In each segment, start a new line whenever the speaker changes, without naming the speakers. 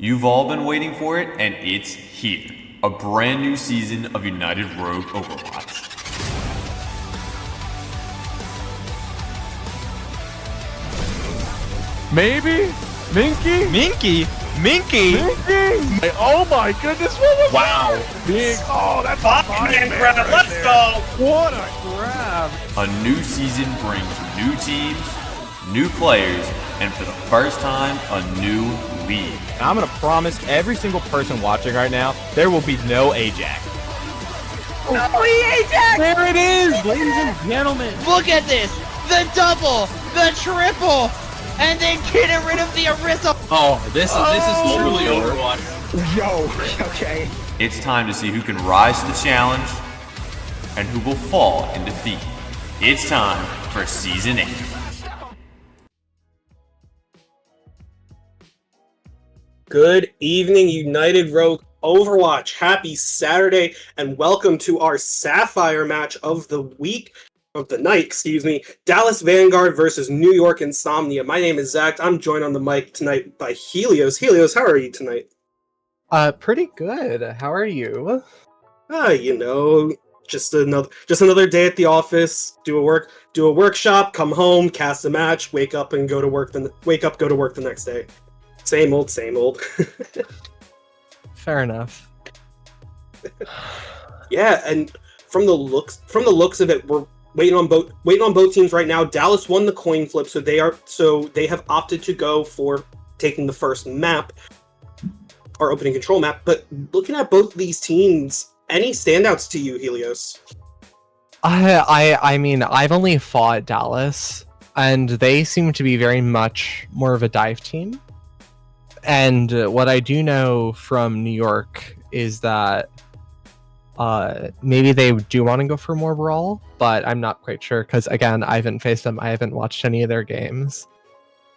You've all been waiting for it, and it's here. A brand new season of United Rogue Overwatch.
Maybe? Minky?
Minky?
Minky? Oh my goodness, what was that? Big, oh, that's a fine grab, let's there. Go! What a grab!
A new season brings new teams, new players, and for the first time, a new league.
I'm gonna promise every single person watching right now, there will be no Ajax.
Oh, Ajax!
There it is, ladies and gentlemen!
Look at this! The double! The triple! And then getting rid of the Orisa!
Oh, this is truly Overwatch.
Yo, okay.
It's time to see who can rise to the challenge and who will fall in defeat. It's time for Season 8.
Good evening, United Rogue Overwatch. Happy Saturday, and welcome to our Sapphire match of the week. Of the night, excuse me. Dallas Vanguard versus New York Insomnia. My name is Zach. I'm joined on the mic tonight by Helios. Helios, how are you tonight?
Pretty good. How are you?
Just another day at the office. Do a workshop, come home, cast a match, wake up, go to work the next day. Same old, same old.
Fair enough.
Yeah, and from the looks of it, we're waiting on both teams right now. Dallas won the coin flip, so they have opted to go for taking the first map, our opening control map. But looking at both these teams, any standouts to you, Helios?
I mean, I've only fought Dallas, and they seem to be very much more of a dive team. And what I do know from New York is that maybe they do want to go for more brawl, but I'm not quite sure because, again, I haven't faced them. I haven't watched any of their games.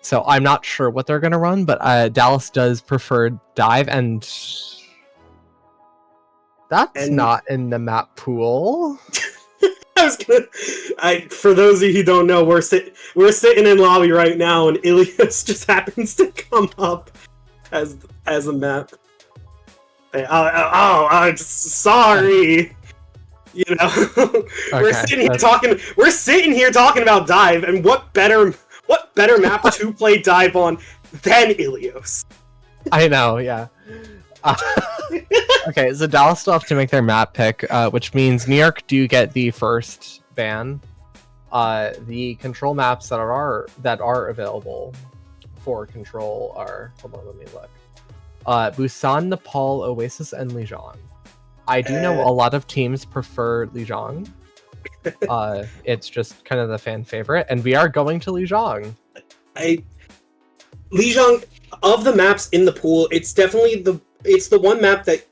So I'm not sure what they're going to run, but Dallas does prefer dive, and that's not in the map pool.
For those of you who don't know, we're sitting in lobby right now, and Ilias just happens to come up as a map. Sorry. You know,
okay,
we're sitting here talking about dive, and what better map to play dive on than Ilios?
I know, yeah. Okay, so Dallas still have to make their map pick, which means New York do get the first ban. The control maps that are available for control are, hold on, let me look. Busan, Nepal, Oasis, and Lijiang. I do know a lot of teams prefer Lijiang. It's just kind of the fan favorite, and we are going to Lijiang.
Lijiang, of the maps in the pool, it's definitely the one map that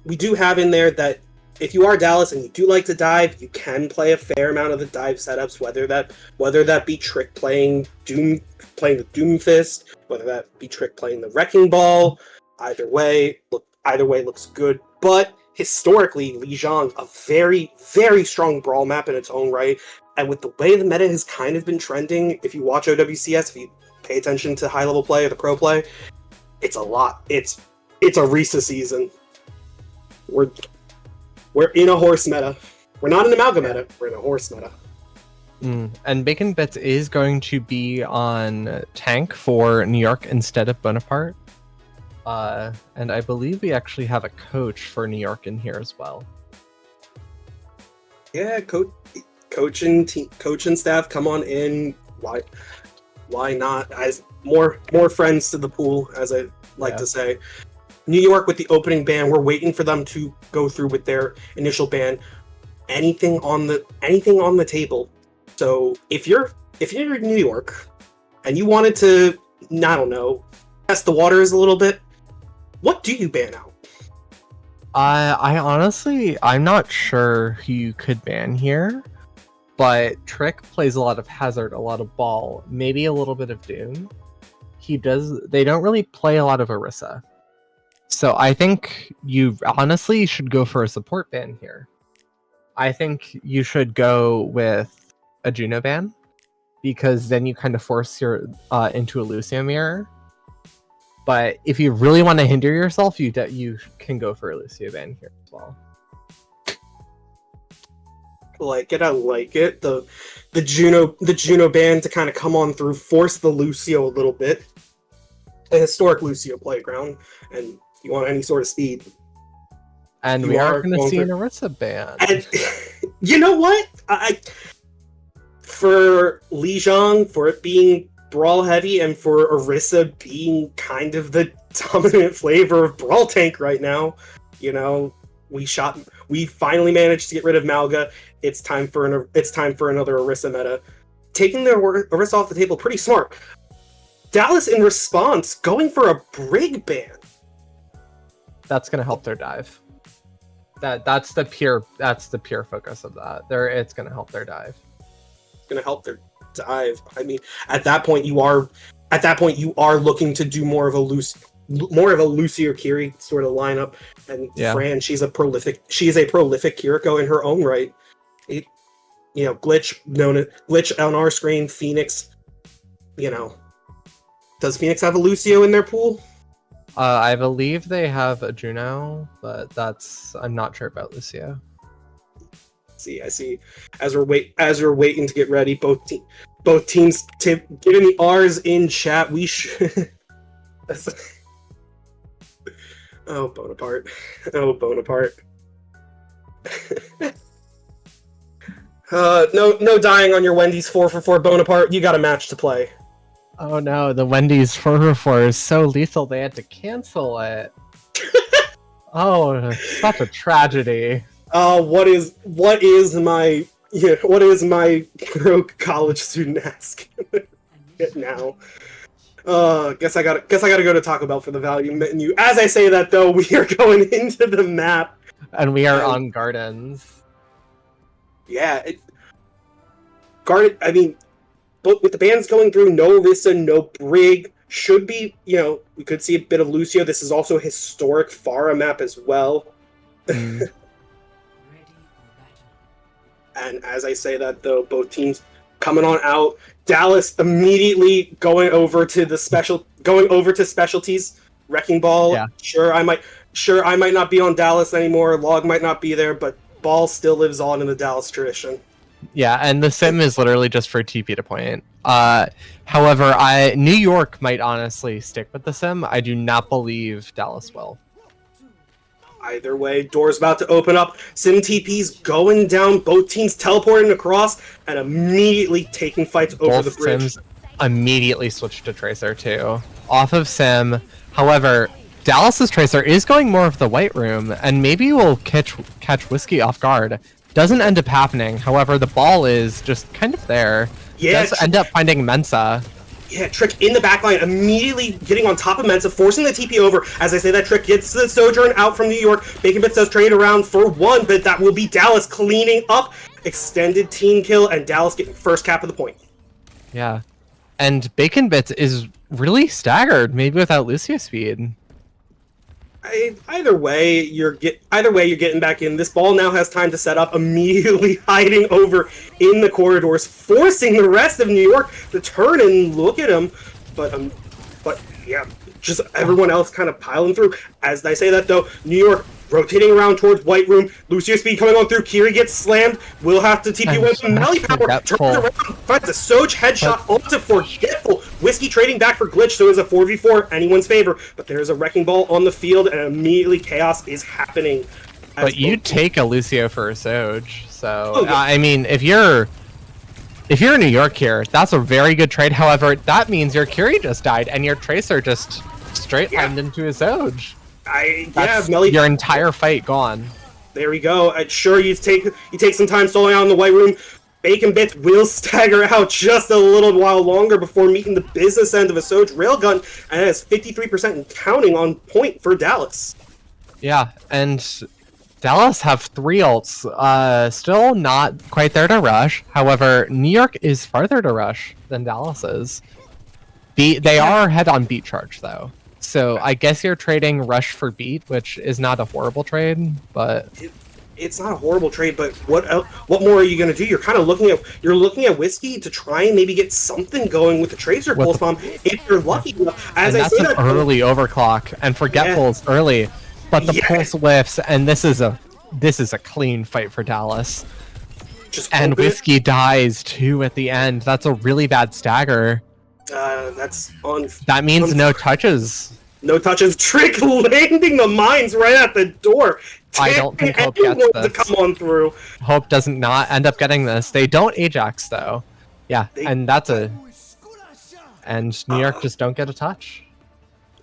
we do have in there that if you are Dallas and you do like to dive, you can play a fair amount of the dive setups, whether that be Trick playing the Doomfist, whether that be Trick playing the Wrecking Ball. Either way looks good. But historically, Lijiang, a very, very strong brawl map in its own right, and with the way the meta has kind of been trending, if you watch OWCS, if you pay attention to high level play or the pro play, it's a lot. It's a Risa season. We're in a horse meta. We're not in amalgam meta. We're in a horse meta.
And Bacon Bits is going to be on tank for New York instead of Bonaparte. And I believe we actually have a coach for New York in here as well.
Yeah, coach and staff, come on in. Why not? As more friends to the pool, as I like to say. New York with the opening ban, we're waiting for them to go through with their initial ban. Anything on the table. So if you're in New York and you wanted to, I don't know, test the waters a little bit, what do you ban out?
I honestly, I'm not sure who you could ban here, but Trick plays a lot of Hazard, a lot of Ball, maybe a little bit of Doom. They don't really play a lot of Orisa. So I think you honestly should go for a support ban here. I think you should go with a Juno ban, because then you kind of force your into a Lucio mirror. But if you really want to hinder yourself, you can go for a Lucio ban here as well.
Like it, I like it. The Juno band to kind of come on through, force the Lucio a little bit. A historic Lucio playground, and you want any sort of speed.
And we are going to see an Orisa ban.
And you know what? For Lijiang, for it being brawl heavy, and for Orisa being kind of the dominant flavor of brawl tank right now, you know, we finally managed to get rid of Malga. It's time for another Orisa meta. Taking the Orisa off the table, pretty smart. Dallas, in response, going for a Brig ban.
That's going to help their dive. That's the pure focus of that. It's going to help their dive.
It's going to help their dive. I mean, at that point you are looking to do more of a Lucy or Kiri sort of lineup. And Fran, she's a prolific Kiriko in her own right. Glitch on our screen, Phoenix, does Phoenix have a Lucio in their pool?
I believe they have a Juno, but I'm not sure about Lucio.
I see. As we're waiting to get ready, both teams giving the R's in chat. We should. Oh, Bonaparte. No dying on your Wendy's 4-for-4 Bonaparte. You got a match to play.
Oh no, the Wendy's 4-for-4 is so lethal they had to cancel it. Oh, such a tragedy.
What is my pro college student asking now? Guess I gotta go to Taco Bell for the value menu. As I say that though, we are going into the map.
And we are on Gardens.
Yeah, but with the bans going through, no Orisa, no Brig, should be, we could see a bit of Lucio. This is also a historic Pharah map as well. And as I say that, though, both teams coming on out. Dallas immediately going over to specialties. Wrecking Ball. Yeah. Sure, I might not be on Dallas anymore. Log might not be there, but Ball still lives on in the Dallas tradition.
Yeah, and the sim is literally just for TP to point. However, New York might honestly stick with the sim. I do not believe Dallas will.
Either way, door's about to open up. Sim TP's going down. Both teams teleporting across and immediately taking fights over the bridge.
Sims immediately switched to Tracer too. Off of sim. However, Dallas's Tracer is going more of the white room, and maybe will catch Whiskey off guard. Doesn't end up happening. However, the ball is just kind of there.
Yeah,
does end up finding Mensa.
Yeah, Trick in the backline, immediately getting on top of Mensa, forcing the TP over. As I say that, Trick gets the Sojourn out from New York. Bacon Bits does trade around for one, but that will be Dallas cleaning up. Extended team kill, and Dallas getting first cap of the point.
Yeah. And Bacon Bits is really staggered, maybe without Lucio speed.
Either way, you're getting back in. This ball now has time to set up, immediately hiding over in the corridors, forcing the rest of New York to turn and look at him. But yeah, just everyone else kind of piling through. As I say that though, New York rotating around towards White Room. Lucio speed coming on through. Kiri gets slammed. Will have to TP with some melee power. Turns around, finds a Soj headshot onto Forgetful. Whiskey trading back for Glitch, so it's a 4v4, anyone's favor. But there's a Wrecking Ball on the field, and immediately chaos is happening.
But you take a Lucio for a Soj, so I mean, if you're in New York here, that's a very good trade. However, that means your Kiri just died, and your Tracer just straight lined into a Soj. Your entire fight gone.
There we go. Sure, you take some time stalling out in the White Room. Bacon Bits will stagger out just a little while longer before meeting the business end of a Soj Railgun, and it has 53% and counting on point for Dallas.
Yeah, and Dallas have 3 ults. Still not quite there to rush. However, New York is farther to rush than Dallas is. They are head on beat charge though. So I guess you're trading rush for beat, which is not a horrible trade, but
it's not a horrible trade, but what more are you going to do? You're kind of looking at Whiskey to try and maybe get something going with the Tracer Pulse Bomb if you're lucky enough. As
and
I
that's
say
an
that,
early overclock, and Forgetful's early, but the pulse whiffs, and this is a clean fight for Dallas. And Whiskey dies too at the end. That's a really bad stagger. That means no touches.
No touches. Trick landing the mines right at the door.
I don't think Hope gets this.
To come on through.
Hope does not end up getting this. They don't Ajax though. Yeah, and that's and New York just don't get a touch.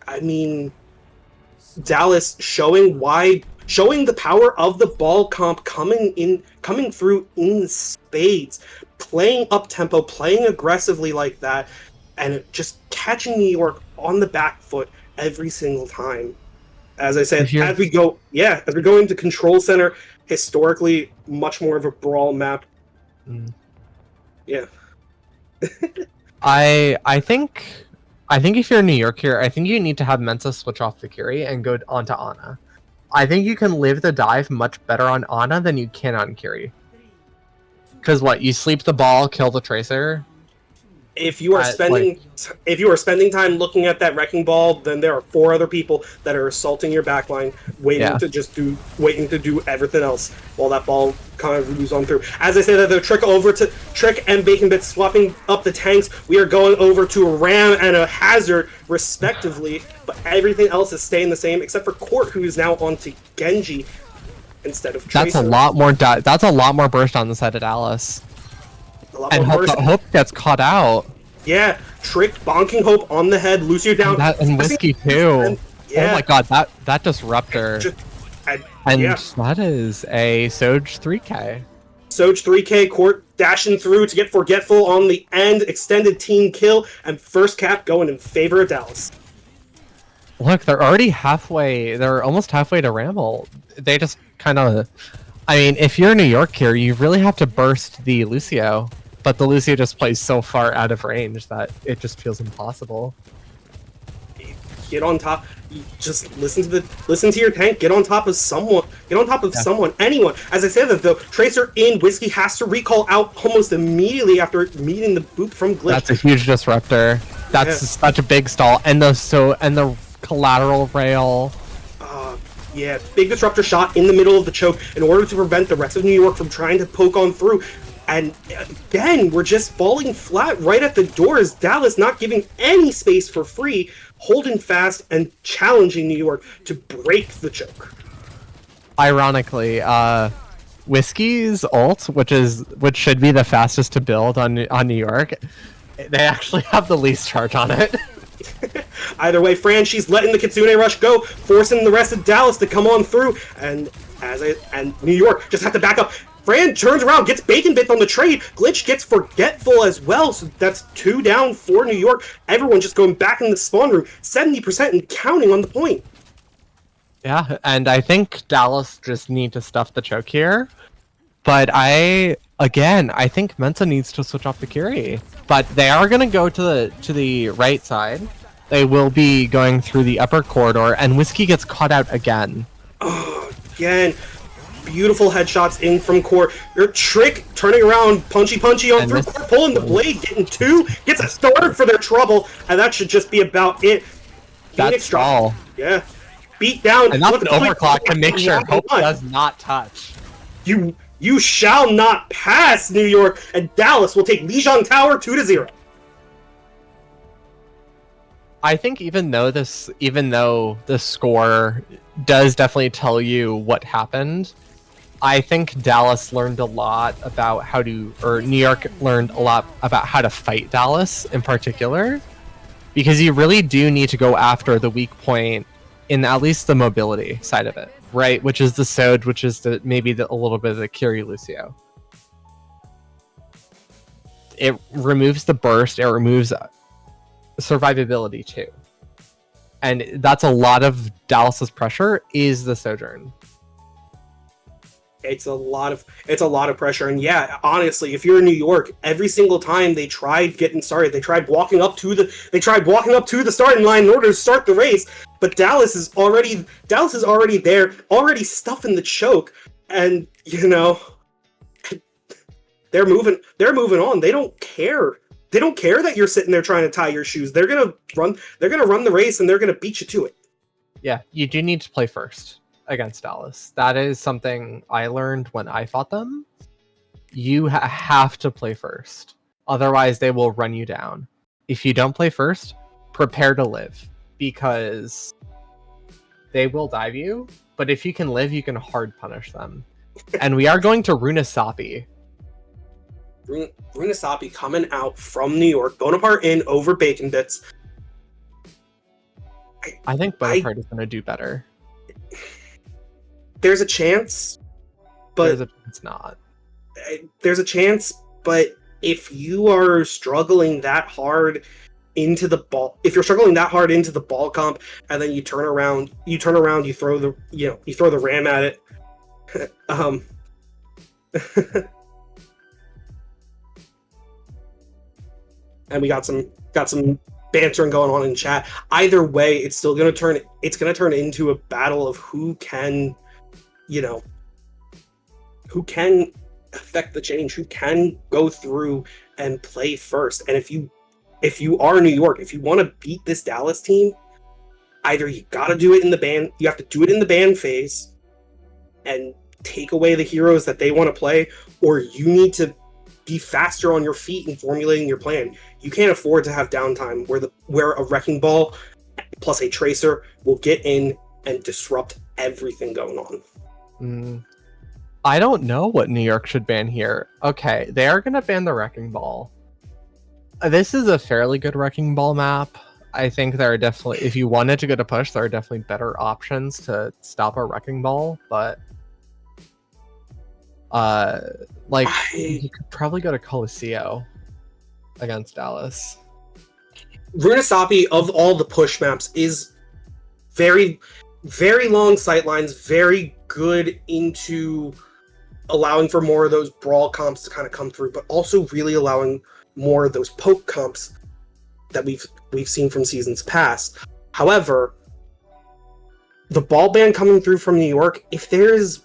I mean, Dallas showing the power of the ball comp coming through in spades, playing up tempo, playing aggressively like that, and just catching New York on the back foot every single time. As I said, as we go into Control Center, historically much more of a brawl map. Yeah.
I think if you're in New York here, I think you need to have Mensa switch off the Curie and go onto Ana. I think you can live the dive much better on Ana than you can on Curie. Because you sleep the ball, kill the Tracer.
If you are spending time looking at that wrecking ball, then there are 4 other people that are assaulting your backline, waiting to do everything else while that ball kind of moves on through. As I say that, the Trick and Bacon Bits swapping up the tanks. We are going over to a Ram and a Hazard respectively, but everything else is staying the same except for Court, who is now onto Genji instead of Tracer.
That's a lot more burst on the side of Dallas. And Hope gets caught out.
Yeah, Trick bonking Hope on the head, Lucio down.
And Whiskey too. Oh my god, that disruptor. That is a Soj 3K.
Soj 3K, Court dashing through to get Forgetful on the end, extended team kill, and first cap going in favor of Dallas.
Look, they're already halfway. They're almost halfway to Ramble. They just kind of... I mean, if you're in New York here, you really have to burst the Lucio. But the Lucio just plays so far out of range that it just feels impossible.
Get on top. Just listen to your tank. Get on top of someone. Get on top of someone. Anyone. As I said, that though, Tracer in Whiskey has to recall out almost immediately after meeting the boop from Glitch.
That's a huge disruptor. That's such a big stall. And the collateral rail.
Yeah, big disruptor shot in the middle of the choke in order to prevent the rest of New York from trying to poke on through. And again, we're just falling flat right at the doors. Dallas not giving any space for free, holding fast and challenging New York to break the choke.
Ironically, Whiskey's ult, which should be the fastest to build on New York, they actually have the least charge on it.
Either way, Fran, she's letting the Kitsune Rush go, forcing the rest of Dallas to come on through, and New York just have to back up. Fran turns around, gets Bacon Bit on the trade. Glitch gets Forgetful as well, so that's 2 down for New York. Everyone just going back in the spawn room, 70% and counting on the point.
Yeah, and I think Dallas just need to stuff the choke here. But I think Mensa needs to switch off the Curie. But they are going to go to the right side. They will be going through the upper corridor, and Whiskey gets caught out again.
Oh, again. Beautiful headshots in from Court. Your Trick turning around, punchy on through. Court pulling the blade, getting 2, gets a starter for their trouble, and that should just be about it.
That's all.
Yeah. Beat down.
And that's an overclock to make sure Hope does not touch.
You shall not pass, New York, and Dallas will take Lijiang Tower 2-0.
I think even though the score does definitely tell you what happened, I think Dallas learned a lot about New York learned a lot about how to fight Dallas in particular, because you really do need to go after the weak point in at least the mobility side of it, right? Which is the Soj, which is maybe a little bit of the Curie Lucio. It removes the burst, it removes survivability too. And that's a lot of Dallas's pressure is the Sojourn.
It's a lot of pressure, and yeah, honestly, if you're in New York, every single time they tried getting started, they tried walking up to the starting line in order to start the race, but Dallas is already there, already stuffing the choke, And they're moving on. They don't care. They don't care that you're sitting there trying to tie your shoes. They're gonna run the race and they're gonna beat you to it.
Yeah, you do need to play first against Dallas. That is something I learned when I fought them. You have to play first. Otherwise, they will run you down. If you don't play first, prepare to live. Because they will dive you. But if you can live, you can hard punish them. And we are going to Runasapi.
Runasapi coming out from New York. Bonaparte in over Bacon Bits.
I think Bonaparte is going to do better.
There's a chance, but
it's not.
There's a chance, but if you are struggling that hard into the ball, comp, and then you turn around, you throw the ram at it. And we got some bantering going on in chat. Either way, it's gonna turn into a battle of who can affect the change, who can go through and play first. And if you are New York, if you want to beat this Dallas team, either you have to do it in the ban phase and take away the heroes that they want to play, or you need to be faster on your feet in formulating your plan. You can't afford to have downtime where a Wrecking Ball plus a Tracer will get in and disrupt everything going on.
I don't know what New York should ban here. Okay, they are going to ban the Wrecking Ball. This is a fairly good Wrecking Ball map. I think there are definitely, if you wanted to go to push, there are definitely better options to stop a Wrecking Ball, but you could probably go to Coliseo against Dallas.
Runasapi, of all the push maps, is very, very long sightlines, very good into allowing for more of those brawl comps to kind of come through, but also really allowing more of those poke comps that we've seen from seasons past. However, the ball ban coming through from New York, if there's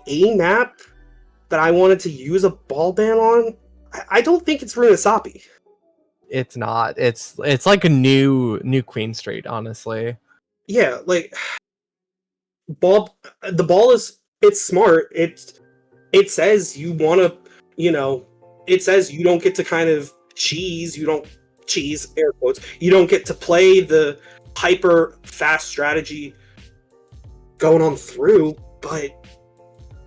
a map that I wanted to use a ball ban on, I don't think it's Runasapi.
It's not. It's like a new Queen Street, honestly.
Yeah, like the ball is, it's smart. It says you want to, it says you don't get to kind of air quotes, you don't get to play the hyper fast strategy going on through, but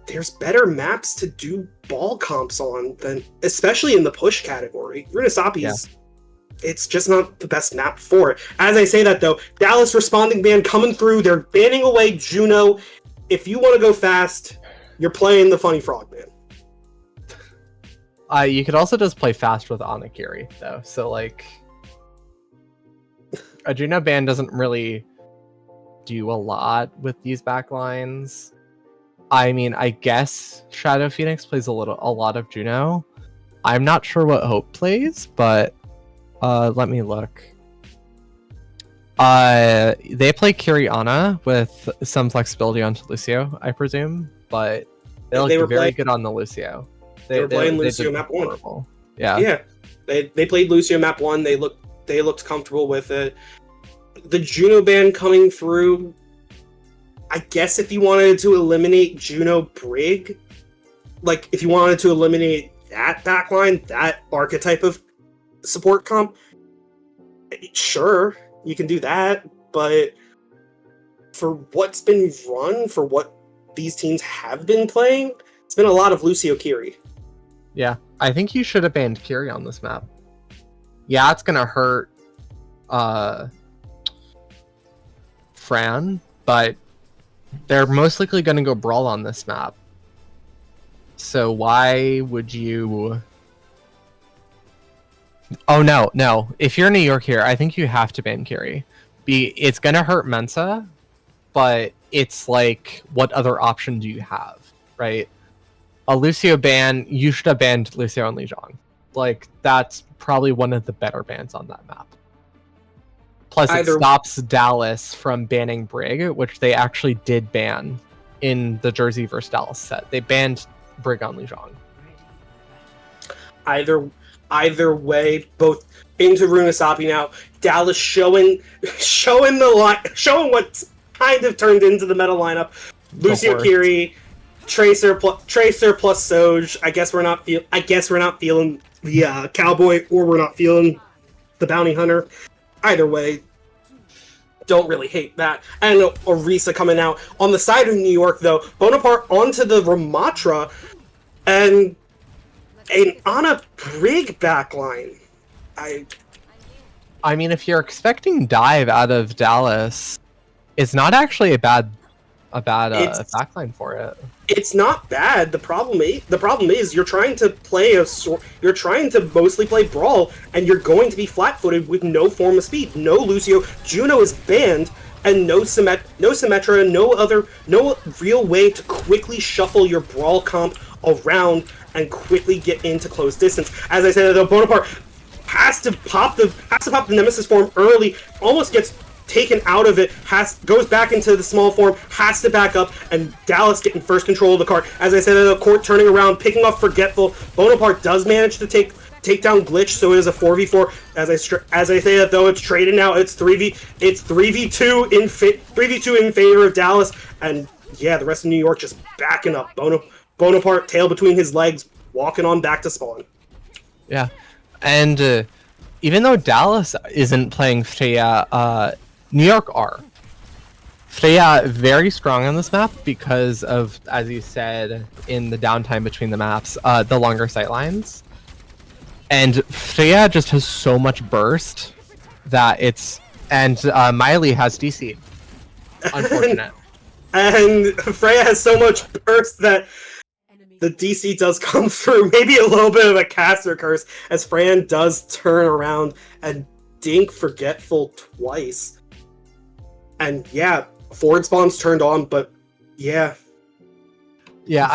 there's better maps to do ball comps on than, especially in the push category. Runasapi's, it's just not the best map for it. As I say that though, Dallas responding ban coming through, they're banning away Juno. If you want to go fast, you're playing the Funny Frog Man.
You could also just play fast with Anakiri though. So like, a Juno ban doesn't really do a lot with these backlines. I mean, I guess Shadow Phoenix plays a lot of Juno. I'm not sure what Hope plays, but let me look. They play Kiriana with some flexibility onto Lucio, I presume, but they look very good on the Lucio.
They were playing Lucio map 1.
Horrible. Yeah.
Yeah. They played Lucio map 1. They looked comfortable with it. The Juno ban coming through, I guess if you wanted to eliminate Juno Brig, like if you wanted to eliminate that backline, that archetype of support comp, sure, you can do that, but for what's been run, for what these teams have been playing, it's been a lot of Lucio Kiri.
Yeah, I think you should have banned Kiri on this map. Yeah, it's gonna hurt Fran, but they're most likely gonna go Brawl on this map. So why would you... Oh no. If you're New York here, I think you have to ban Kiri. It's gonna hurt Mensa, but it's like, what other option do you have, right? A Lucio ban, you should have banned Lucio and Lijiang. Like, that's probably one of the better bans on that map. Plus, it stops Dallas from banning Brig, which they actually did ban in the Jersey versus Dallas set. They banned Brig on Lijiang.
Either way, both into Runasapi now. Dallas showing what kind of turned into the meta lineup. Lucio Kiri, Tracer plus Soj. I guess we're not feeling the Cowboy, or we're not feeling the Bounty Hunter. Either way, don't really hate that. And Orisa coming out on the side of New York though. Bonaparte onto the Ramatra, and on a Brig backline.
I mean, if you're expecting dive out of Dallas, it's not actually a bad backline for it.
It's not bad. The problem is you're trying to you're trying to mostly play Brawl, and you're going to be flat-footed with no form of speed. No Lucio, Juno is banned, and no Symmetra, no real way to quickly shuffle your Brawl comp around and quickly get into close distance. As I said, though, Bonaparte has to pop the Nemesis form early, almost gets taken out of it, goes back into the small form, has to back up, and Dallas getting first control of the card. As I said, the court turning around, picking off Forgetful. Bonaparte does manage to take down Glitch, so it is a 4v4. As I say that though, it's traded now. It's 3v2 in favor of Dallas, and yeah, the rest of New York just backing up. Bonaparte, tail between his legs, walking on back to spawn.
Yeah, and even though Dallas isn't playing Freya, New York are. Freya very strong on this map because of, as you said, in the downtime between the maps, the longer sight lines. And Freya just has so much burst that it's... And Miley has DC. Unfortunate.
And Freya has so much burst that the DC does come through. Maybe a little bit of a caster curse, as Fran does turn around and dink Forgetful twice. And yeah, forward spawn's turned on, but yeah.
Yeah,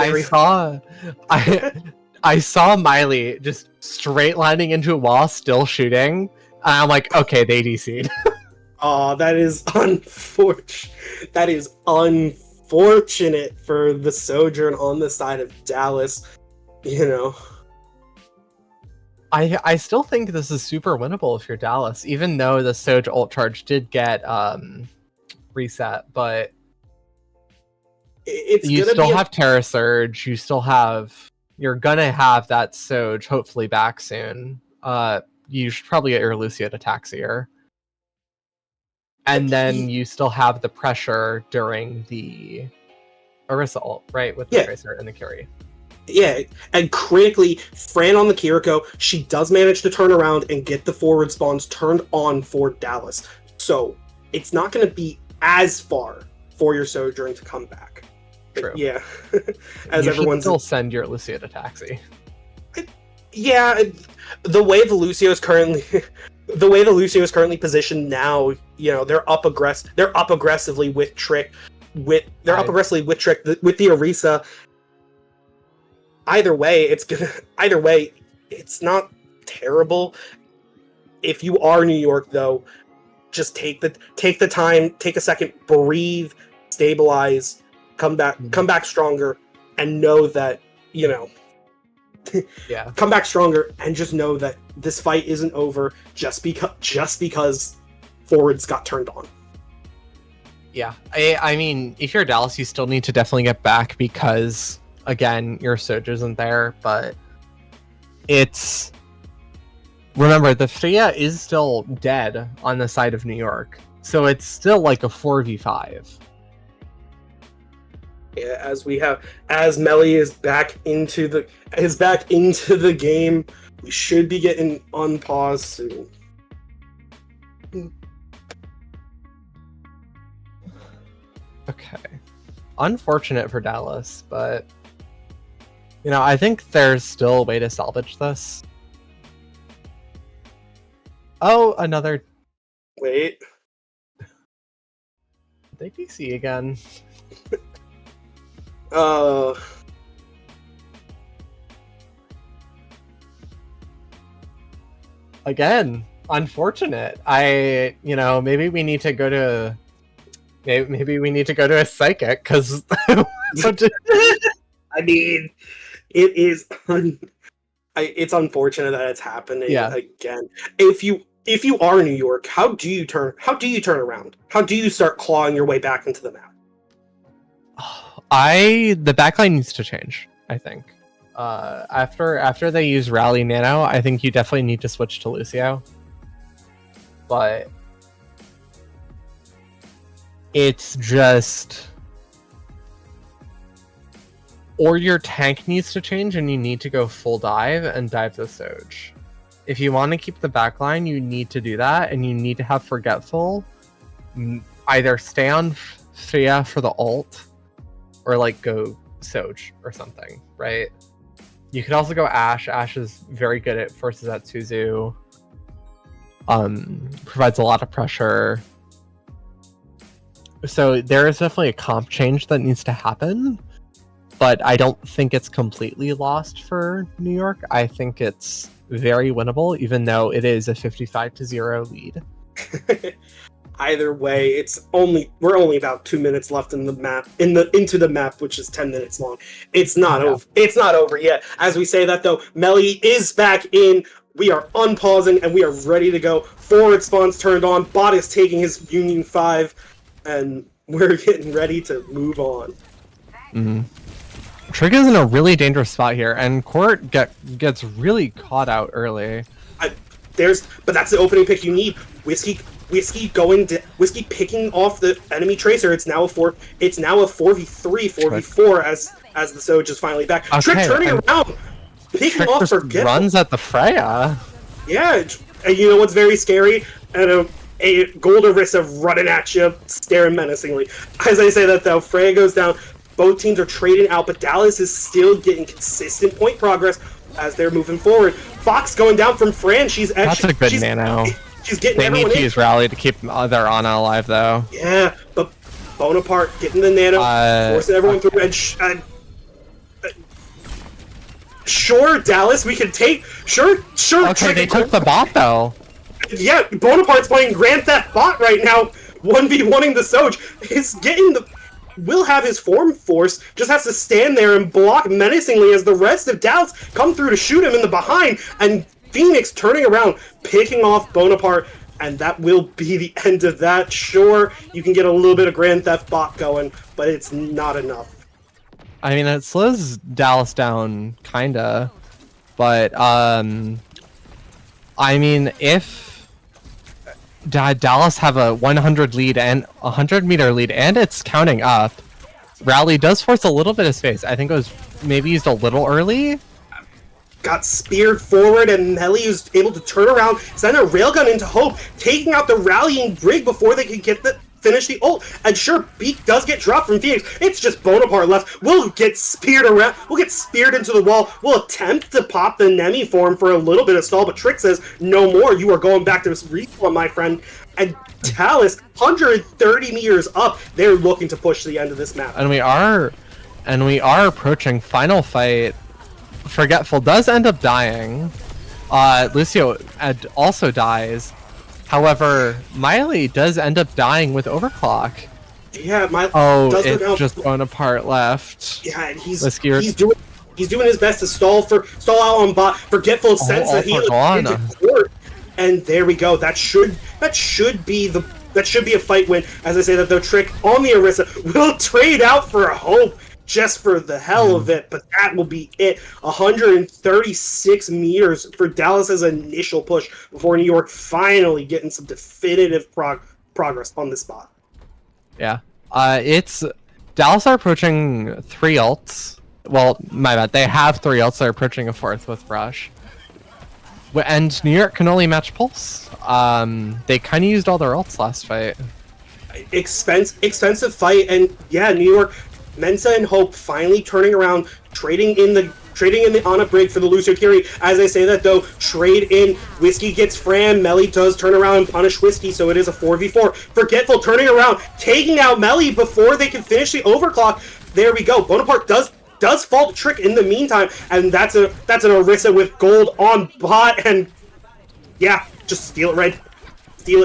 I saw Miley just straight lining into a wall, still shooting. And I'm like, okay, they DC'd.
Oh, that is unfortunate. That is unfortunate for the Sojourn on the side of Dallas. You know.
I still think this is super winnable if you're Dallas, even though the Soj ult charge did get reset, but you still have Terra Surge, you're gonna have that Soj hopefully back soon. You should probably get your Lucio to Taxier. And then you still have the pressure during the Orisa ult, right? With the Tracer and the Curie.
Yeah, and critically, Fran on the Kiriko, she does manage to turn around and get the forward spawns turned on for Dallas. So, it's not going to be as far for your Sojourn to come back.
True.
Yeah.
As you should still send your Lucio to Taxi.
Yeah, the way the Lucio is currently positioned now, you know, they're up aggressively with Trick with the Orisa. Either way, it's not terrible. If you are New York though, just take the time, take a second, breathe, stabilize, come back stronger, and know that, you know,
yeah,
come back stronger and just know that this fight isn't over just because forwards got turned on.
Yeah, I mean, if you're Dallas, you still need to definitely get back because, again, your Soj isn't there, but it's... Remember, the Freya is still dead on the side of New York, so it's still like a 4v5.
Yeah, as Melly is back into the game, we should be getting unpaused soon.
Okay. Unfortunate for Dallas, but you know, I think there's still a way to salvage this. Oh, another...
Wait.
They DC again. Again, unfortunate. You know, maybe we need to go to Maybe we need to go to a psychic, because...
I mean, it is... it's unfortunate that it's happening again. If you are New York, how do you turn around? How do you start clawing your way back into the map?
The backline needs to change, I think. After they use Rally Nano, I think you definitely need to switch to Lucio. But it's just... Or your tank needs to change and you need to go full dive and dive the Soj. If you want to keep the backline, you need to do that, and you need to have Forgetful either stay on Freya for the ult, or like go Soj or something, right? You could also go Ashe. Ashe is very good at forces at Suzu. Provides a lot of pressure. So there is definitely a comp change that needs to happen. But I don't think it's completely lost for New York. I think it's very winnable, even though it is a 55-0 lead.
Either way, we're only about 2 minutes left in the map, into the map, which is 10 minutes long. It's not over. It's not over yet. As we say that though, Melly is back in. We are unpausing and we are ready to go. Forward spawn's turned on. Bot is taking his Union 5, and we're getting ready to move on.
Mm-hmm. Trig is in a really dangerous spot here, and Court gets really caught out early.
But that's the opening pick you need. Whiskey picking off the enemy tracer. It's now a 4v3, 4v4 as the Soj is finally back. Okay, Trick turning around, picking
Trick
off
just
Forgetful.
Runs at the Freya.
Yeah, and you know what's very scary? And a Gold Orisa running at you, staring menacingly. As I say that though, Freya goes down. Both teams are trading out, but Dallas is still getting consistent point progress as they're moving forward. Fox going down from Fran.
That's a good nano.
She's getting
they
everyone
need to use Rally to keep their Ana alive, though.
Yeah, but Bonaparte getting the nano, forcing everyone through, and sure, Dallas, we can take... Sure.
Okay, they took the bot, though.
Yeah, Bonaparte's playing Grand Theft Bot right now. 1v1ing the Soj. He's getting the... Will have his form force, just has to stand there and block menacingly as the rest of Dallas come through to shoot him in the behind, and Phoenix turning around, picking off Bonaparte, and that will be the end of that. Sure, you can get a little bit of Grand Theft Bot going, but it's not enough.
I mean, it slows Dallas down, kinda, but, I mean, if Dallas have a 100 lead and 100 meter lead, and it's counting up, Rally does force a little bit of space. I think it was maybe used a little early.
Got speared forward, and Melly was able to turn around, send a railgun into Hope, taking out the rallying Brig before they could finish the ult. And sure, Beak does get dropped from Phoenix. It's just Bonaparte left. We'll get speared around. We'll get speared into the wall. We'll attempt to pop the Nemi form for a little bit of stall, but Trick says, no more. You are going back to this respawn, my friend. And Dallas, 130 meters up, they're looking to push the end of this map.
And we are approaching final fight. Forgetful does end up dying. Lucio also dies. However, Miley does end up dying with Overclock.
Yeah, Miley.
Oh, it's just Bonaparte left.
Yeah, and he's doing his best to stall out on bot. Forgetful sense that he into court. And there we go. That should be a fight win. As I say that though, Trick on the Orisa will trade out for a Hope just for the hell of it, but that will be it. 136 meters for Dallas's initial push before New York finally getting some definitive progress on this spot.
Yeah, it's Dallas are approaching 3 ults. Well, my bad. They have 3 ults. They're approaching a 4th with Rush. And New York can only match Pulse. They kind of used all their ults last fight.
Expensive fight, and yeah, New York, Mensa and Hope finally turning around, trading in the Ana Brig for the Lucio Kiri. As I say that though, trade in, Whiskey gets Fran, Melly does turn around and punish Whiskey, so it is a 4v4. Forgetful turning around, taking out Melly before they can finish the overclock. There we go. Bonaparte does fall to Trick in the meantime, and that's an Orisa with gold on bot, and yeah, just steal it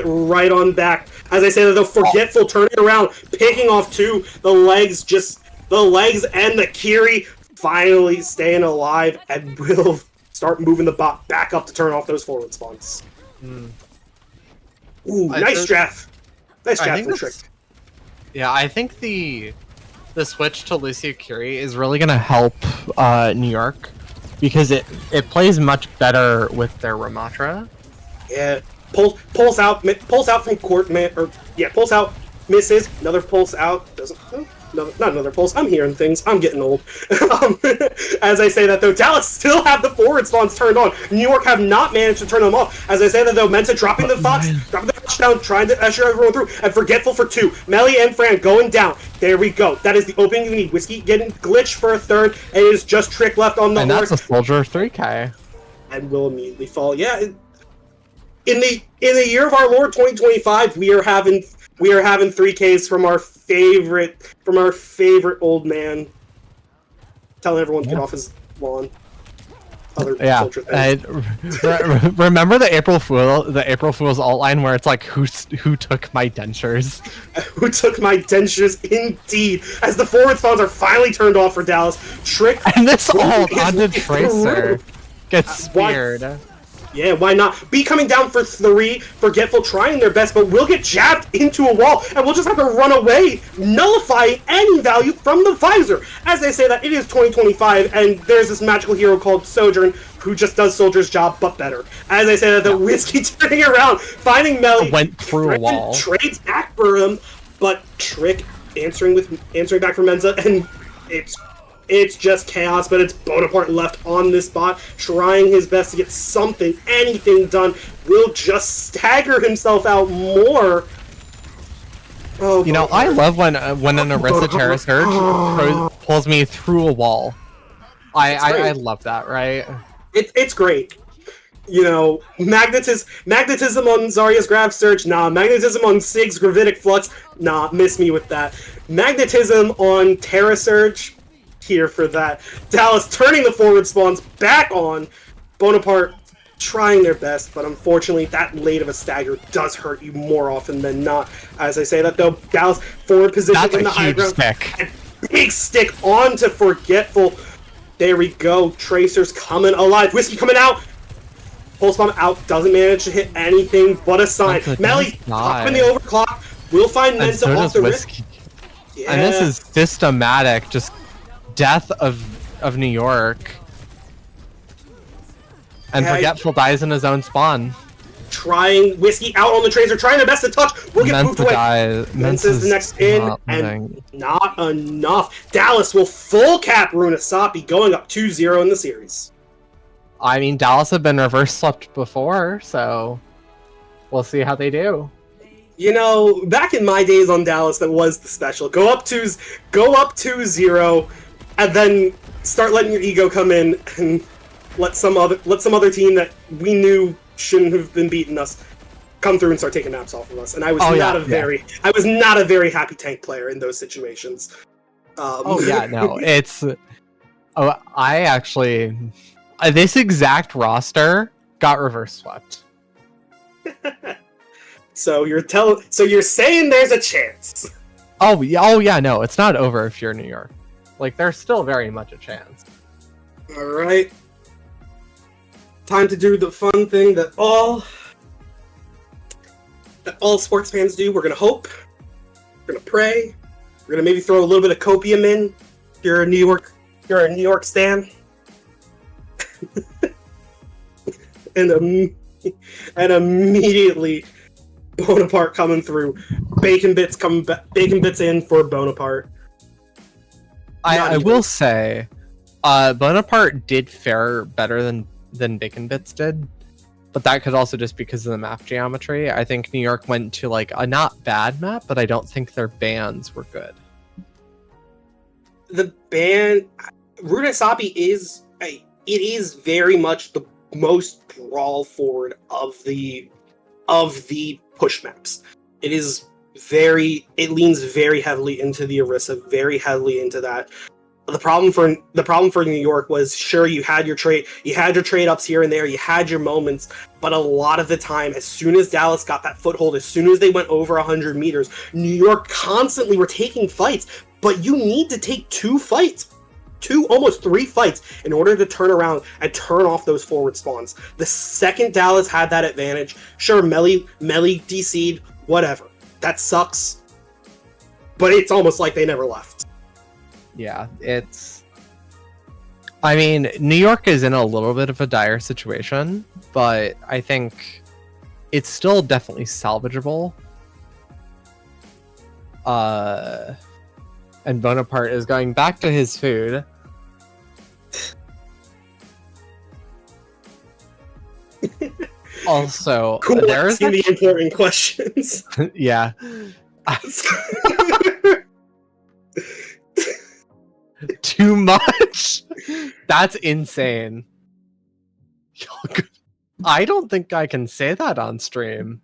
right on back. As I say that, though, Forgetful turning around, picking off two, the legs and the Kiri finally staying alive and will start moving the bot back up to turn off those forward spawns. Ooh, nice draft. Nice draft from Trick.
Yeah, I think the switch to Lucio Curie is really going to help New York because it plays much better with their Ramatra.
Yeah, pulse out from court, man. Pulse out, misses. Another pulse out, doesn't. No, not another pulse. I'm hearing things. I'm getting old. As I say that, though, Dallas still have the forward spawns turned on. New York have not managed to turn them off. As I say that, though, Mensa dropping the Fox, dropping the touchdown, trying to usher everyone through, and Forgetful for two. Melly and Fran going down. There we go. That is the opening you need. Whiskey getting glitched for a third, and it is just Trick left on the horse.
And that's a Soldier 3K.
And will immediately fall. Yeah. In the year of our Lord 2025, we are having 3Ks from our favorite old man, telling everyone to get off his lawn.
Remember the April Fool's alt line where it's like who took my dentures?
Who took my dentures? Indeed. As the forward spawns are finally turned off for Dallas, Trick
and this ult onto Tracer gets speared.
Yeah, why not? B coming down for 3, Forgetful trying their best, but will get jabbed into a wall, and we'll just have to run away, nullifying any value from the visor. As they say that, it is 2025, and there's this magical hero called Sojourn, who just does Soldier's job, but better. As I say that, the Whiskey turning around, finding Melly,
went through a wall.
Trades back for him, but Trick answering back for Mensa, and it's just chaos, but it's Bonaparte left on this spot, trying his best to get anything done. Will just stagger himself out more. Oh,
you know, I love when an Orisa Terra Surge pulls me through a wall. I love that, right?
It's great. You know, magnetism on Zarya's Grav Surge, nah. Magnetism on Sig's Gravitic Flux, nah. Miss me with that. Magnetism on Terra Surge, here for that. Dallas turning the forward spawns back on. Bonaparte trying their best, but unfortunately that late of a stagger does hurt you more often than not. As I say that, though, Dallas forward position in the high ground. And big stick onto Forgetful. There we go. Tracer's coming alive. Whiskey coming out. Pulse bomb out. Doesn't manage to hit anything but a sign. Melly up in the overclock. We'll find Mensa off the risk.
Yeah. And this is systematic. Just death of New York. And Forgetful dies in his own spawn.
Trying Whiskey out on the Tracer, trying their best to touch. We'll get moved away. Mensa's the next in, and not enough. Dallas will full cap Runasapi, going up 2-0 in the series.
I mean, Dallas have been reverse swept before, so we'll see how they do.
You know, back in my days on Dallas, that was the special. Go up 2-0, and then start letting your ego come in and let some other team that we knew shouldn't have been beating us come through and start taking naps off of us. And I was not a very happy tank player in those situations. I actually this exact roster got reverse swept. So you're saying there's a chance.
Oh yeah, no, it's not over if you're New York. Like, there's still very much a chance.
All right. Time to do the fun thing that all sports fans do. We're gonna hope. We're gonna pray. We're gonna maybe throw a little bit of copium in. You're a New York stan. and immediately Bonaparte coming through. Bacon bits in for Bonaparte.
I will say, Bonaparte did fare better than Bacon Bits did, but that could also just because of the map geometry. I think New York went to like a not bad map, but I don't think their bans were good.
The ban Runasapi is very much the most brawl forward of the push maps. It leans very heavily into the Orisa, very heavily into that. The problem for New York was, sure, you had your trade ups here and there, you had your moments, but a lot of the time, as soon as Dallas got that foothold, as soon as they went over 100 meters, New York constantly were taking fights. But you need to take 2 fights, almost 3 fights, in order to turn around and turn off those forward spawns. The second Dallas had that advantage, sure, Melly DC'd, whatever. That sucks. But it's almost like they never left.
Yeah, I mean, New York is in a little bit of a dire situation, but I think it's still definitely salvageable. And Bonaparte is going back to his food. Also,
Cool,
there's
asking the important questions.
yeah. Too much? That's insane. I don't think I can say that on stream.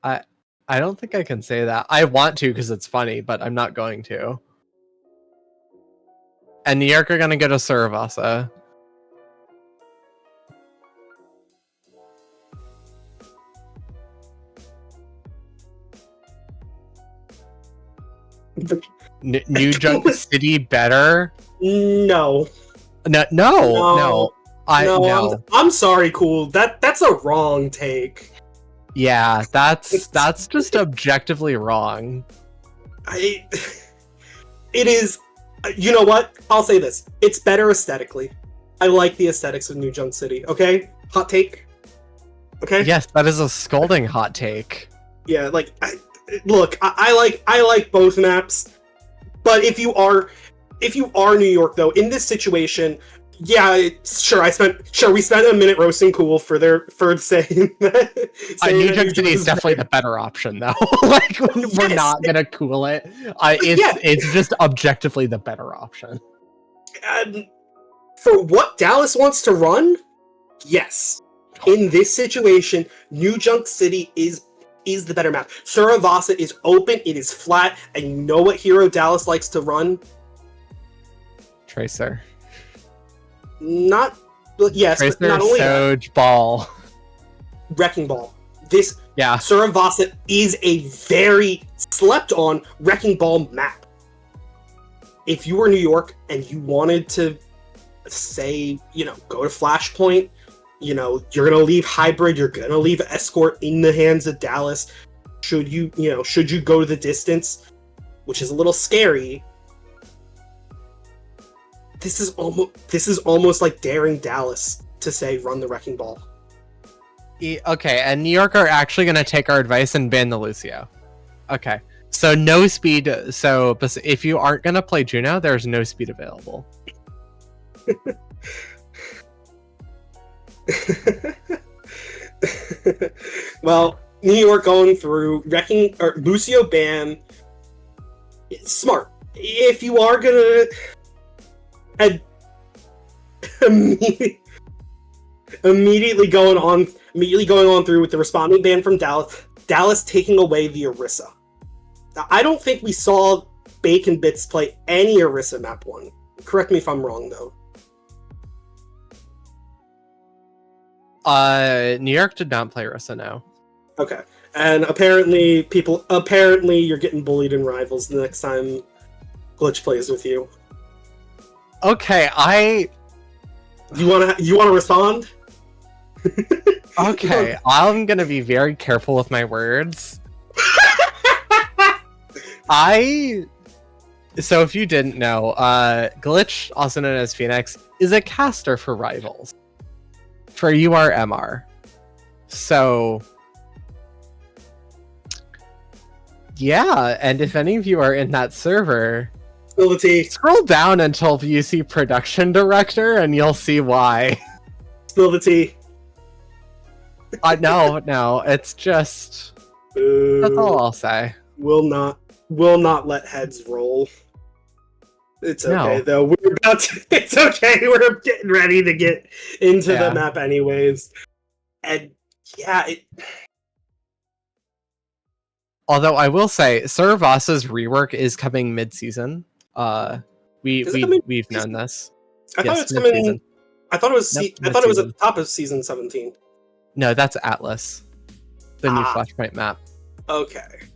I don't think I can say that. I want to because it's funny, but I'm not going to. And New York are going to go to Saravasa. New Junk City better?
No.
No.
I'm sorry, Cool. That's a wrong take.
Yeah, that's just objectively wrong.
It is. You know what? I'll say this. It's better aesthetically. I like the aesthetics of New Junk City. Okay, hot take. Okay.
Yes, that is a scolding hot take.
Yeah, like, I like both maps, but if you are New York though, in this situation, yeah, we spent a minute roasting Cool for saying that.
New Junk City is definitely the better option though. Like, we're not gonna cool it. It's just objectively the better option.
And for what Dallas wants to run, yes. In this situation, New Junk City is the better map. Saravasa is open, it is flat, and you know what hero Dallas likes to run?
Tracer.
Not only
Soj, Ball.
Wrecking Ball.
Yeah.
Saravasa is a very slept on Wrecking Ball map. If you were New York and you wanted to say, go to Flashpoint, you're gonna leave Hybrid, you're gonna leave Escort in the hands of Dallas. Should you go to the distance, which is a little scary. This is almost like daring Dallas to say run the Wrecking Ball.
Okay, and New York are actually gonna take our advice and ban the Lucio. Okay, so no speed. So if you aren't gonna play Juno, there's no speed available.
Well, New York going through Lucio ban. It's smart. If you are gonna immediately going on through with the responding ban from Dallas taking away the Orisa. Now, I don't think we saw Bacon Bits play any Orisa map 1. Correct me if I'm wrong though.
New York did not play Orisa, no.
Okay. And apparently you're getting bullied in Rivals the next time Glitch plays with you.
Okay,
You wanna respond?
Okay, I'm gonna be very careful with my words. So if you didn't know, Glitch, also known as Phoenix, is a caster for Rivals. For URMR. So yeah, and if any of you are in that server, scroll down until you see Production Director and you'll see why.
Spill the tea.
No, it's just... That's all I'll say.
Will not let heads roll. It's okay, though. It's okay, we're getting ready to get into the map anyways. And, yeah,
Although I will say, Saravasa's rework is coming mid-season. We've known this.
I thought it's coming. I thought it was. I thought it was at the top of season 17.
No, that's Atlas, the new Flashpoint map.
Okay.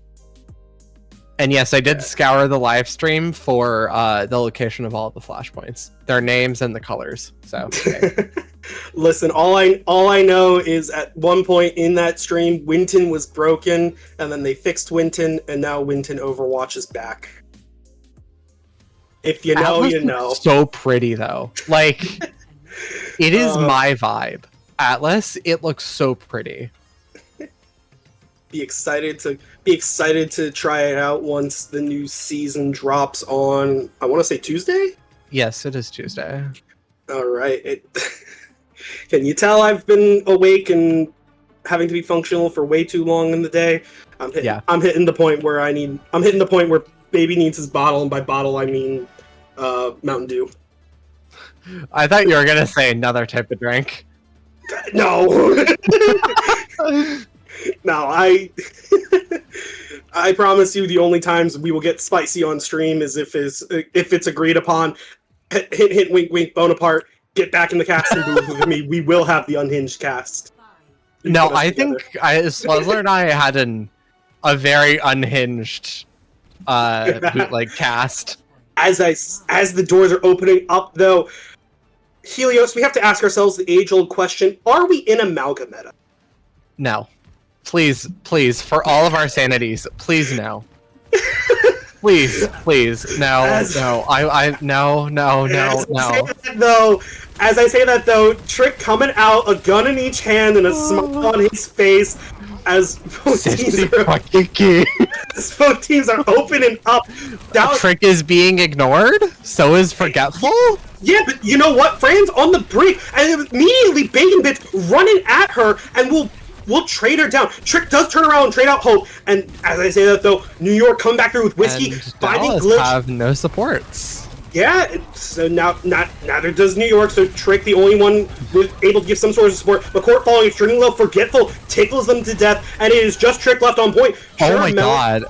And yes, I did scour the live stream for the location of all of the flashpoints, their names and the colors. So, okay.
Listen, all I know is at one point in that stream, Winton was broken, and then they fixed Winton, and now Winton Overwatch is back. If you know,
Atlas
you know.
So pretty though, like it is my vibe. Atlas, it looks so pretty.
Be excited to try it out once the new season drops on, I want to say Tuesday?
Yes, it is Tuesday.
All right. Can you tell I've been awake and having to be functional for way too long in the day? I'm hitting the point where baby needs his bottle, and by bottle I mean Mountain Dew.
I thought you were gonna say another type of drink.
No. No, I promise you the only times we will get spicy on stream is if it's agreed upon. Hint, wink, wink, Bonaparte, get back in the casting booth with me. We will have the unhinged cast.
No, I think Sluzzler and I had a very unhinged bootleg cast. As
the doors are opening up, though, Helios, we have to ask ourselves the age-old question: are we in Amalgameta?
No. Please, for all of our sanities, please no. please, no.
As I say that though, Trick coming out, a gun in each hand and a smile on his face, as both teams are opening up.
Trick is being ignored, so is Forgetful?
Yeah, but you know what? Fran's on the brink, and immediately Bacon Bits running at her, and we'll trade her down. Trick does turn around and trade out Hope, and as I say that though, New York come back through with Whiskey, finding
Dallas
Glitch.
Have no supports.
Yeah, so now neither does New York, so Trick, the only one able to give some sort of support. McCourt falling extremely low, Forgetful tickles them to death, and it is just Trick left on point.
Sure, oh my god.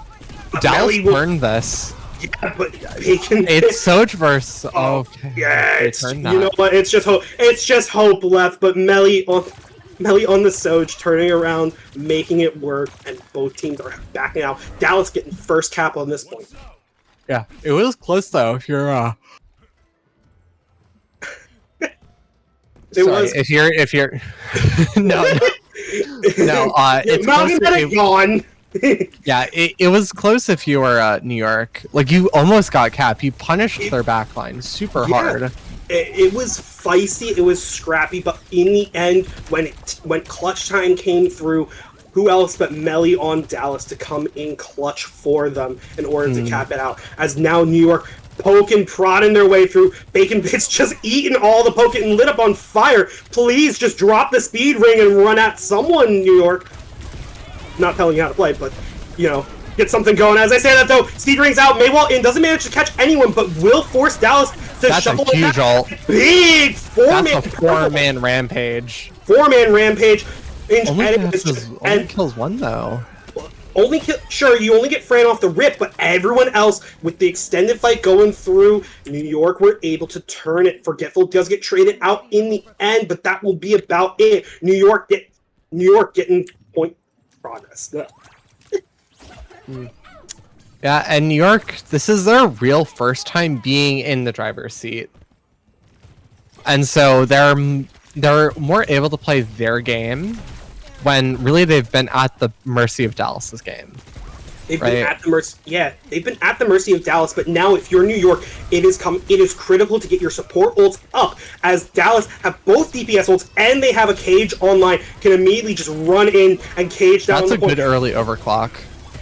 Dallas burned this.
Yeah, but Bacon...
It's Soj versus... Okay.
Yeah, you know what, it's just Hope left, but Melly on the Soj, turning around, making it work, and both teams are backing out. Dallas getting first cap on this point.
Yeah, it was close though. If you're if you're no, it's close
gone.
Yeah, it was close if you were New York. Like, you almost got cap. You punished their backline super hard.
It was feisty, it was scrappy, but in the end, when clutch time came through, who else but Melly on Dallas to come in clutch for them in order to cap it out? As now New York poking, prodding their way through. Bacon Bits just eating all the poke and lit up on fire. Please just drop the speed ring and run at someone, New York. Not telling you how to play, but, you know, get something going. As I say that, though, speed ring's out. Maywall in, doesn't manage to catch anyone, but will force Dallas to shuffle
a huge ult.
Big
That's a four-man rampage.
Four-man rampage.
Only kills one, though.
Sure, you only get Fran off the rip, but everyone else, with the extended fight going through, New York were able to turn it. Forgetful does get traded out in the end, but that will be about it. New York getting point progress.
Yeah, and New York, this is their real first time being in the driver's seat. And so they're more able to play their game when really they've been at the mercy of Dallas's game.
They've been at the mercy. Yeah, they've been at the mercy of Dallas. But now, if you're New York, it is critical to get your support ults up. As Dallas have both DPS ults and they have a cage online, can immediately just run in and cage down.
That's a good early overclock.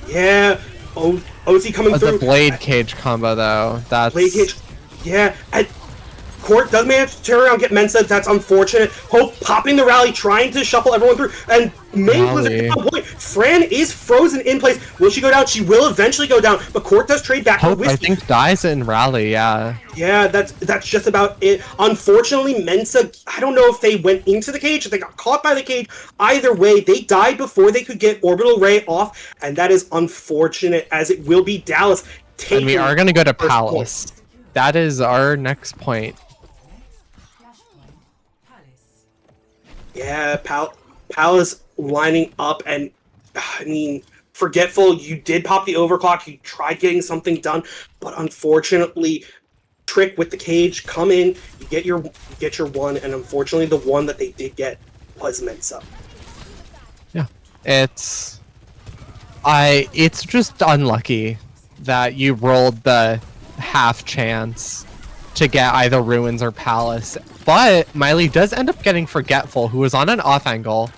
Yeah, OC coming through.
The blade cage combo though. That's
blade cage. Yeah, and Court does manage to turn around, get Mensa. That's unfortunate. Hope popping the rally, trying to shuffle everyone through, and May was at one point. Fran is frozen in place. Will she go down? She will eventually go down, but Court does trade back
Hope,
for
I
Whiskey.
think, dies in rally, yeah.
Yeah, that's just about it. Unfortunately, Mensa, I don't know if they went into the cage, if they got caught by the cage. Either way, they died before they could get Orbital Ray off, and that is unfortunate, as it will be Dallas taking.
And we are going to go to
first
Palace. That is our next point.
Yeah, Palace lining up, and I mean, Forgetful, you did pop the overclock, you tried getting something done, but unfortunately, Trick with the cage, come in, you get your one, and unfortunately the one that they did get was Mensa.
Yeah. It's just unlucky that you rolled the half chance to get either Ruins or Palace. But Miley does end up getting Forgetful, who is on an off angle,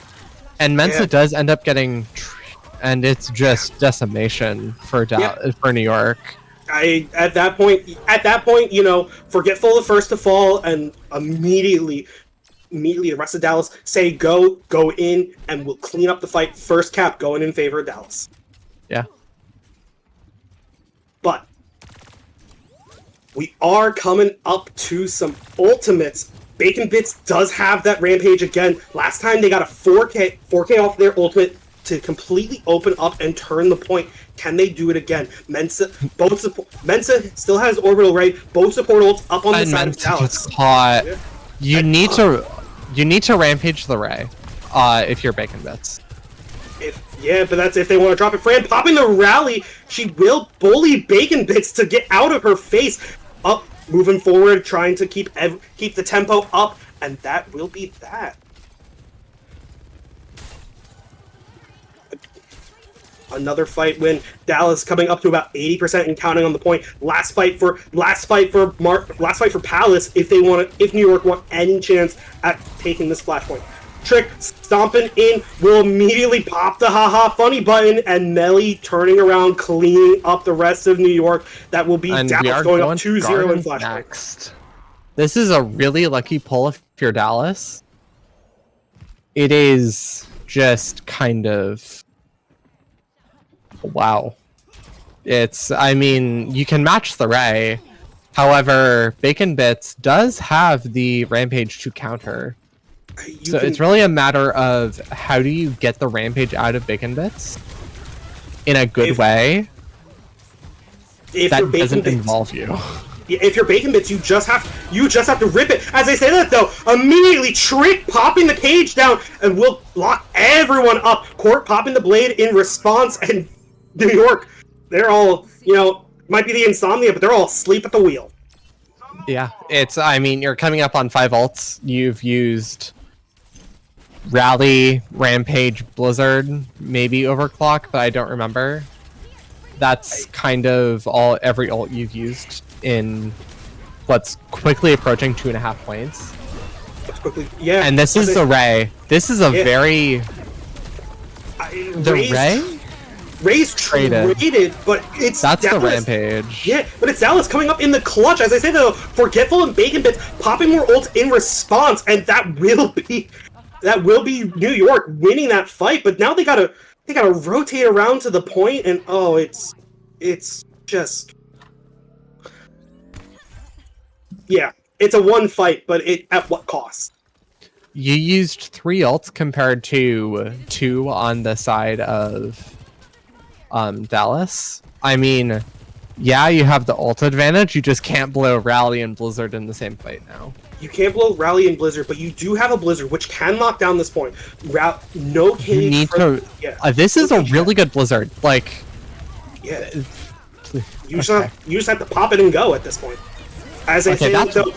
and Mensa does end up getting, and it's just decimation for for New York.
At that point, you know, Forgetful the first to fall, and immediately the rest of Dallas say go in, and we'll clean up the fight. First cap going in favor of Dallas.
Yeah.
But we are coming up to some ultimates. Bacon Bits does have that Rampage again. Last time they got a 4K off their ultimate to completely open up and turn the point. Can they do it again? Mensa still has Orbital Ray. Both support ults up on the side of Dallas.
Caught. Yeah. You need to Rampage the Ray, if you're Bacon Bits.
But that's if they want to drop it. Fran popping the rally. She will bully Bacon Bits to get out of her face. Up, moving forward, trying to keep the tempo up, and that will be that. Another fight win. Dallas coming up to about 80% and counting on the point. Last fight for Palace if New York want any chance at taking this flashpoint. Trick stomping in will immediately pop the haha funny button, and Melly turning around, cleaning up the rest of New York. That will be Dallas going up 2-0 in flashpoint.
Next. This is a really lucky pull if you're Dallas. It is just kind of wow. I mean, you can match the Ray. However, Bacon Bits does have the Rampage to counter. It's really a matter of how do you get the Rampage out of Bacon Bits in a good way that doesn't involve you.
If you're Bacon Bits, you just have to rip it. As I say that though, immediately Trick popping the cage down and will lock everyone up. Court popping the blade in response, and New York, they're all, might be the Insomnia, but they're all asleep at the wheel.
Yeah, I mean, you're coming up on 5 ults. You've used Rally, Rampage, Blizzard, maybe Overclock, but I don't remember. That's kind of every ult you've used in what's quickly approaching 2.5 points.
Yeah.
And this is the Ray. This is a very...
Ray's traded, but it's
That's
Dallas.
The Rampage.
Yeah, but it's Dallas coming up in the clutch. As I say though, Forgetful and Bacon Bits popping more ults in response, and that will be New York winning that fight. But now they gotta rotate around to the point, and it's just it's a one fight, but at what cost?
You used 3 ults compared to 2 on the side of Dallas. I mean, yeah, you have the ult advantage. You just can't blow Rally and Blizzard in the same fight now.
You can't blow Rally and Blizzard, but you do have a Blizzard, which can knock down this point. No cage.
You need to. This is a really good Blizzard. Like,
you just have to pop it and go at this point. As I say,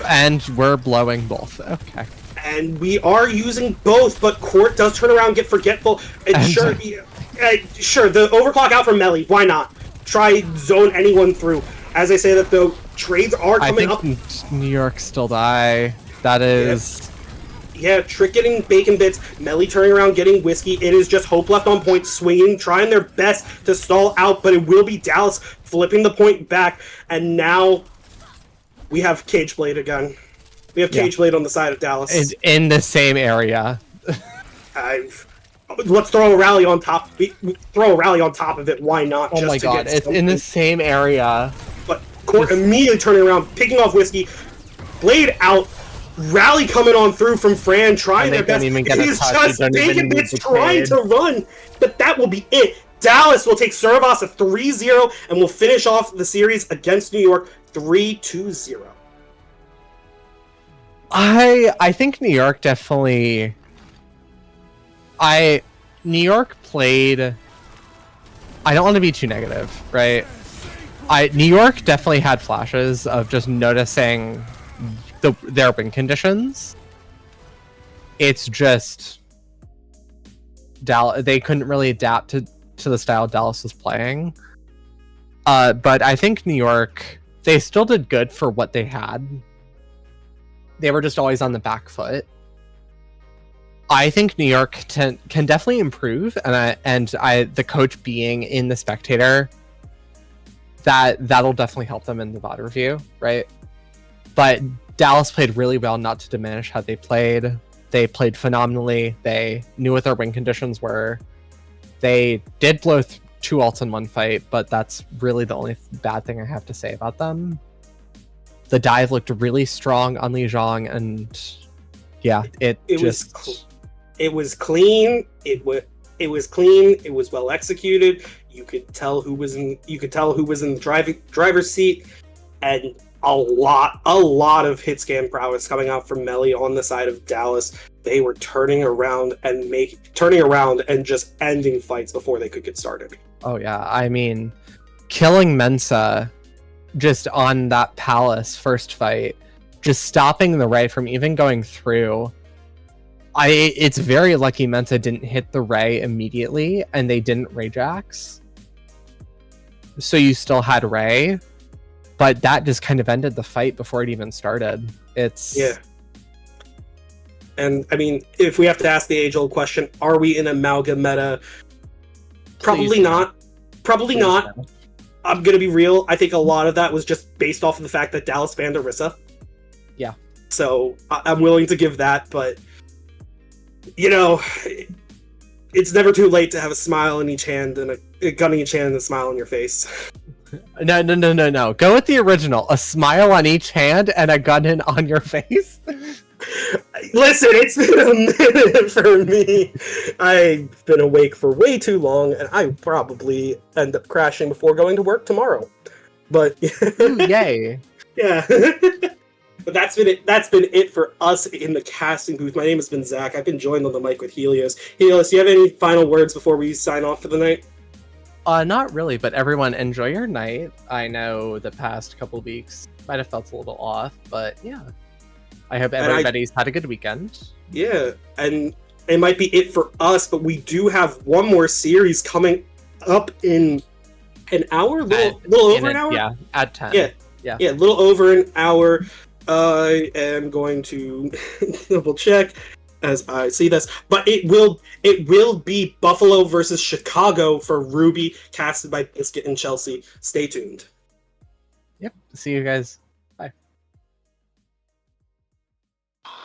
and we're blowing both. Okay.
And we are using both, but Court does turn around, get Forgetful, and sure, the overclock out from Melly. Why not? Try zone anyone through. As I say that though, trades are coming up.
New York still die. That is.
Yeah, Trick getting Bacon Bits, Melly turning around, getting Whiskey. It is just Hope left on point, swinging, trying their best to stall out, but it will be Dallas flipping the point back, and now we have Cage Blade again. We have Cage Blade on the side of Dallas.
In the same area.
let's throw a rally on top. Throw a rally on top of it. Why not?
Oh my god, it's in the same area.
But Court immediately turning around, picking off Whiskey, Blade out, rally coming on through from Fran, trying their best. He's just taking bits, trying to run, but that will be it. Dallas will take Servos at 3-0 and will finish off the series against New York 3-2-0.
I think New York definitely. New York played. I don't want to be too negative, right? New York definitely had flashes of just noticing their win conditions. It's just they couldn't really adapt to the style Dallas was playing. But I think New York, they still did good for what they had. They were just always on the back foot. I think New York can definitely improve, and the coach being in the spectator, that'll definitely help them in the VOD review, right? But Dallas played really well, not to diminish how they played. They played phenomenally. They knew what their win conditions were. They did blow 2 ults in one fight, but that's really the only bad thing I have to say about them. The dive looked really strong on Li Zhang, and yeah, it
was clean. It was clean. It was well executed. You could tell who was in the driver's seat, and a lot of hit scan prowess coming out from Melly on the side of Dallas. They were turning around and just ending fights before they could get started.
Oh yeah, I mean, killing Mensa just on that Palace first fight, just stopping the Ray from even going through. It's very lucky Mensa didn't hit the Ray immediately, and they didn't Ray Jax. So you still had Ray, but that just kind of ended the fight before it even started. Yeah. And I mean, if we have to ask the age-old question, are we in Amalgam meta? Probably not. Probably not. I'm gonna be real. I think a lot of that was just based off of the fact that Dallas banned Orisa. Yeah. So I'm willing to give that, but you know, it's never too late to have a smile in each hand and a gun in each hand and a smile on your face. No. Go with the original. A smile on each hand and a gun in on your face. Listen, it's been a minute for me. I've been awake for way too long, and I probably end up crashing before going to work tomorrow. But ooh, yay! Yeah. But that's been it. That's been it for us in the casting booth. My name has been Zach. I've been joined on the mic with Helios. Helios, do you have any final words before we sign off for the night? Not really, but everyone enjoy your night. I know the past couple of weeks might have felt a little off, but yeah. I hope everybody's had a good weekend. Yeah, and it might be it for us, but we do have one more series coming up in an hour? Little over an hour? Yeah, at 10. Yeah, a little over an hour. I am going to double check as I see this, but it will be Buffalo versus Chicago for Ruby, casted by Biscuit and Chelsea. Stay tuned. Yep. See you guys.